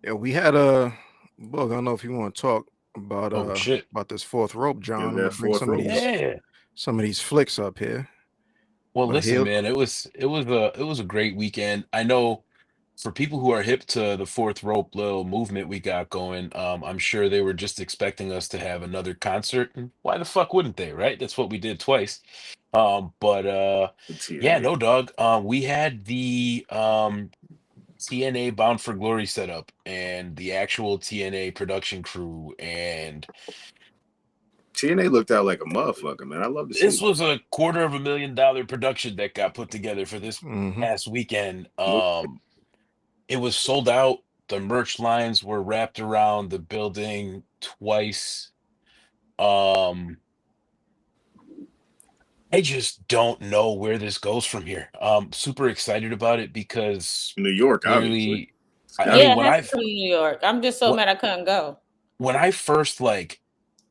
Yeah, we had a book. I don't know if you want to talk Oh shit. about this fourth rope, Yeah, John. I'm gonna that bring fourth rope. Yeah. some of these flicks up here. Well, But listen, here, man, it was a great weekend. I know for people who are hip to the fourth rope little movement we got going, I'm sure they were just expecting us to have another concert. And why the fuck wouldn't they, right? That's what we did twice. But The yeah, TNA. no dog. We had the TNA Bound for Glory setup and the actual TNA production crew, and TNA looked out like a motherfucker, man. I love to see this it. was a $250,000 production that got put together for this hmm past weekend. Look, It was sold out. The merch lines were wrapped around the building twice. Um, I just don't know where this goes from here. Super excited about it because New York, obviously. clearly, It's I got to mean, Yeah, it when has to I've come to New York. I'm just so what mad I couldn't go. when I first like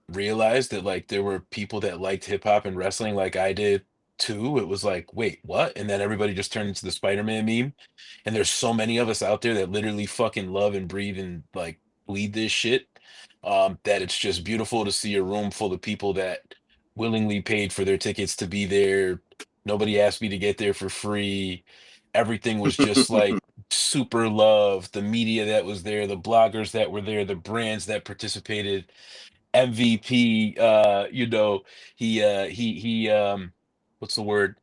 realized that like there were people that liked hip hop and wrestling like I did too, it was like, wait, what? And then everybody just turned into the Spider-Man meme. And there's so many of us out there that literally fucking love and breathe and like bleed this shit. That it's just beautiful to see a room full of people that willingly paid for their tickets to be there. Nobody asked me to get there for free. Everything was just like super love. The media that was there, the bloggers that were there, the brands that participated. MVP, he what's the word?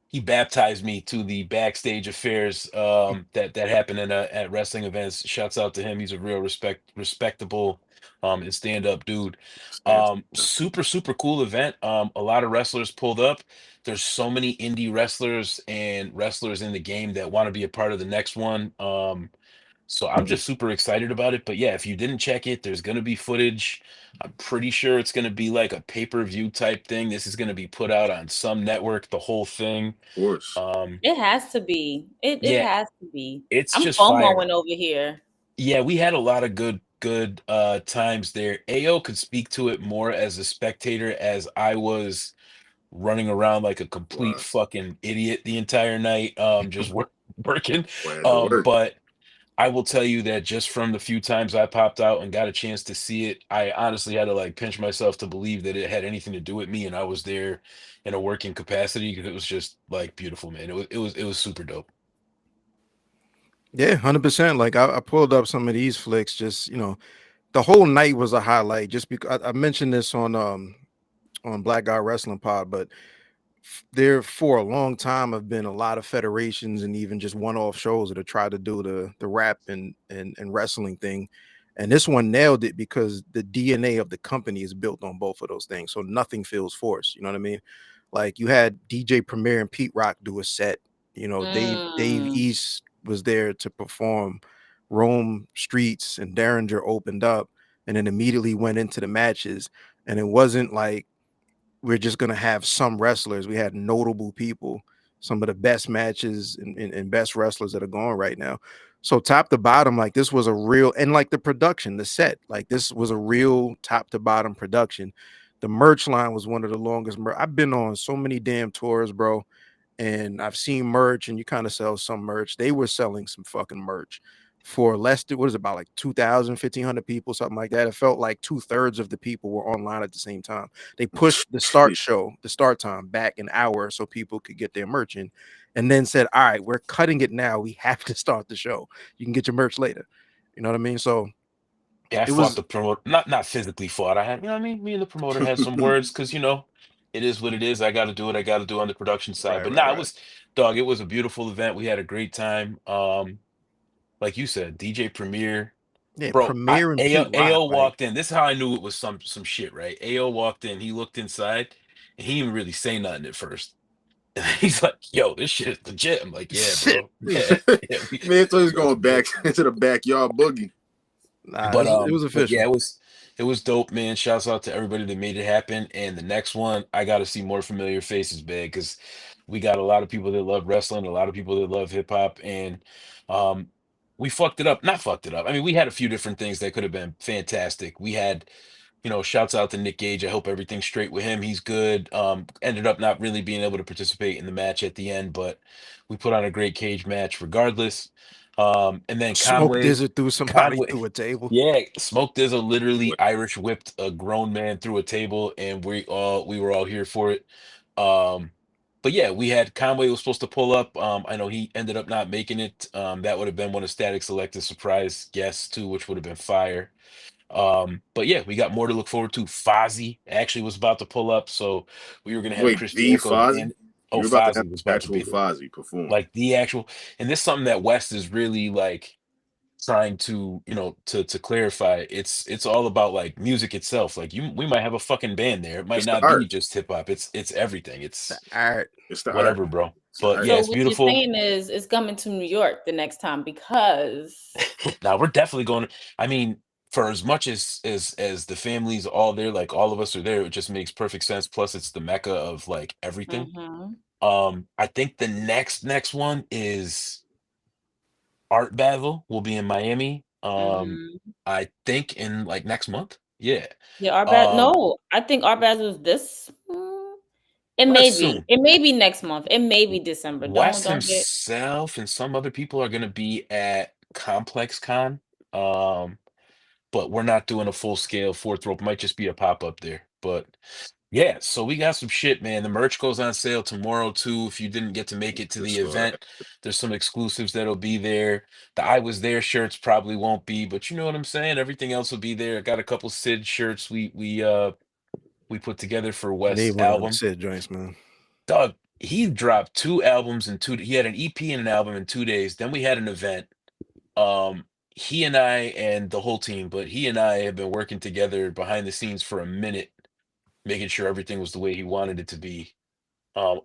He baptized me to the backstage affairs that happen at wrestling events. Shouts out to him. He's a real respectable and stand up dude. stand. Super cool event. A lot of wrestlers pulled up. There's so many indie wrestlers and wrestlers in the game that want to be a part of the next one. So I'm just super excited about it. But yeah, if you didn't check it, there's going to be footage. I'm pretty sure it's going to be like a pay-per-view type thing. This is going to be put out on some network, the whole thing. Of course. Um, It has to be. It yeah, has to be. it's I'm just fire. FOMOing over here. Yeah, we had a lot of good times there. AO could speak to it more as a spectator as I was running around like a complete Wow. fucking idiot the entire night, just working. Boy, I had to work. But I will tell you that just from the few times I popped out and got a chance to see it, I honestly had to like pinch myself to believe that it had anything to do with me and I was there in a working capacity because it was just like beautiful, man. It was super dope. yeah, 100%. Like I pulled up some of these flicks. Just the whole night was a highlight. Just because I mentioned this on Black Guy Wrestling Pod, but there for a long time have been a lot of federations and even just one-off shows that have tried to do the rap and wrestling thing, and this one nailed it because the DNA of the company is built on both of those things, so nothing feels forced. You know what I mean? Like you had DJ Premier and Pete Rock do a set. Dave Mm. East was there to perform. Rome Streets and Derringer opened up, and then immediately went into the matches. And it wasn't like we're just gonna have some wrestlers. We had notable people, some of the best matches and best wrestlers that are going right now. So top to bottom, like this was a real, and like the production, the set, like this was a real top to bottom production. The merch line was one of the longest. I've been on so many damn tours, bro, and I've seen merch, and you kind of sell some merch. They were selling some fucking merch for less than what is it, about like 2,000, 1,500 people, something like that. It felt like two-thirds of the people were online at the same time. They pushed the start time back an hour so people could get their merch in, and then said, all right, we're cutting it now. We have to start the show. You can get your merch later. You know what I mean? So Yeah, I it fought was the promoter, not physically fought. I had, you know what I mean? Me and the promoter had some words because, it is what it is. I got to do what I got to do on the production side. right, But right, nah, right. dog, it was a beautiful event. We had a great time. Like you said, DJ Premier. Yeah, Bro, Premier and Pete Rock, AO like walked in. This is how I knew it was some shit, right? AO walked in, he looked inside, and he didn't really say nothing at first. And he's like, "Yo, this shit is legit." I'm like, "Yeah, shit. bro. Yeah, yeah, Man, so he's we got going some back dope." into the backyard boogie. Nah, it But was but yeah, official. it was dope, man. Shouts out to everybody that made it happen. And the next one, I got to see more familiar faces, man, because we got a lot of people that love wrestling, a lot of people that love hip hop, and um, we fucked it up. Not fucked it up. I mean, we had a few different things that could have been fantastic. We had, shouts out to Nick Gage. I hope everything's straight with him. He's good. Ended up not really being able to participate in the match at the end, but we put on a great cage match regardless. And then Smoke Conway, Dizzard threw somebody Conway, through a table. yeah, Smoke Dizzle literally What? Irish whipped a grown man through a table, and we were all here for it. Um, but yeah, we had Conway was supposed to pull up. I know he ended up not making it. That would have been one of Static Select's surprise guests too, which would have been fire. But yeah, we got more to look forward to. Fozzy actually was about to pull up, so we were gonna have Wait, Chris the Jericho Fozzy? and You're about to have Fozzy was about to actual be there, Fozzy perform. like the actual. And this is something that West is really like trying to to clarify. It's all about like music itself. Like we might have a fucking band there. It might It's the not be art. just hip hop. It's everything. The It's art. It's the art. whatever, bro. It's the But art. yeah, So it's what you're beautiful. saying is it's coming to New York the next time because Now we're definitely going. I mean, for as much as the families all there, like all of us are there, it just makes perfect sense. Plus, it's the mecca of like everything. Mhm. I think the next one is Art Basel will be in Miami. Mhm. I think in like next month. Yeah. Yeah, Art Bas Um, no, I think Art Basel is this it let's may be. soon. It may be next month. It may be December. Wes Don't get himself and some other people are gonna be at Complex Con. Um, but we're not doing a full scale fourth rope. Might just be a pop up there. But yeah, so we got some shit, man. The merch goes on sale tomorrow too. If you didn't get to make it to Just the saw that. event, there's some exclusives that'll be there. The I Was There shirts probably won't be, but you know what I'm saying? Everything else will be there. I got a couple Sid shirts we put together for I need West's one of them album. Sid joints, man. Doug, he dropped two albums in two. He had an EP and an album in 2 days. Then we had an event. He and I and the whole team, but he and I have been working together behind the scenes for a minute, making sure everything was the way he wanted it to be,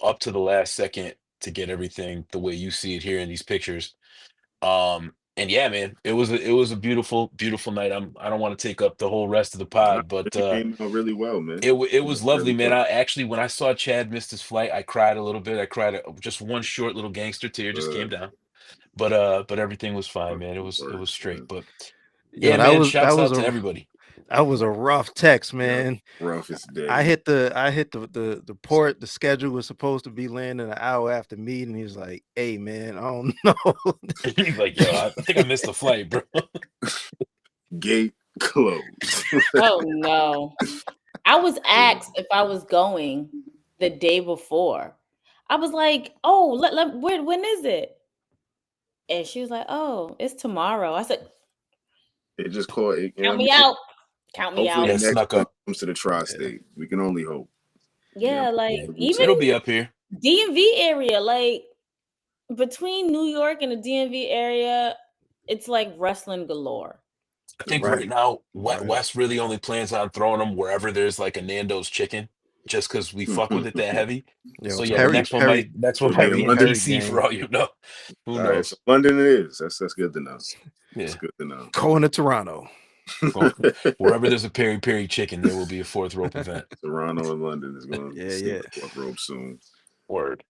up to the last second to get everything the way you see it here in these pictures. And yeah, man, it was a beautiful, beautiful night. I don't want to take up the whole rest of the Nah, pod, but it came out really well, man. it It was went lovely, really man. well. I actually, when I saw Chad missed his flight, I cried a little bit. I cried just one short little gangster tear just came Uh, down. But everything was fine, man. It was works, straight. man. But Yo, yeah, that man, was that shouts was out to a everybody. that was a rough text, Yeah, man. rough as day. I hit the port. The schedule was supposed to be landing an hour after meeting. He was like, "Hey, man, I don't know." He's like, yo, I think I missed the flight, bro. Gate closed. oh no. I was Yeah. asked if I was going the day before. I was like, "Oh, when is it?" And she was like, "Oh, it's tomorrow." I said, It just caught it. You know "Count what me I mean? out. Count me Hopefully out." Yeah, the it next snuck one up. comes to the Yeah. tri-state. We can only hope. Yeah, Yeah, like Yeah, it'll be even tight. it'll be up here. DMV area, like between New York and the DMV area, it's like wrestling galore. I think right Right. now, Right. Wes really only plans on throwing them wherever there's like a Nando's chicken, just because we fuck with it that heavy. Yo, So yeah, the Perry, Perry, next one It'll be might in be Perry, in London. Perry DC for gang. all you know. Who All right, so knows? London it is. That's good to know. That's Yeah, good to know. Going to Toronto. well, wherever there's a peri peri chicken, there will be a fourth rope event. Toronto and London is going to Yeah, see yeah. the fourth rope soon. Word.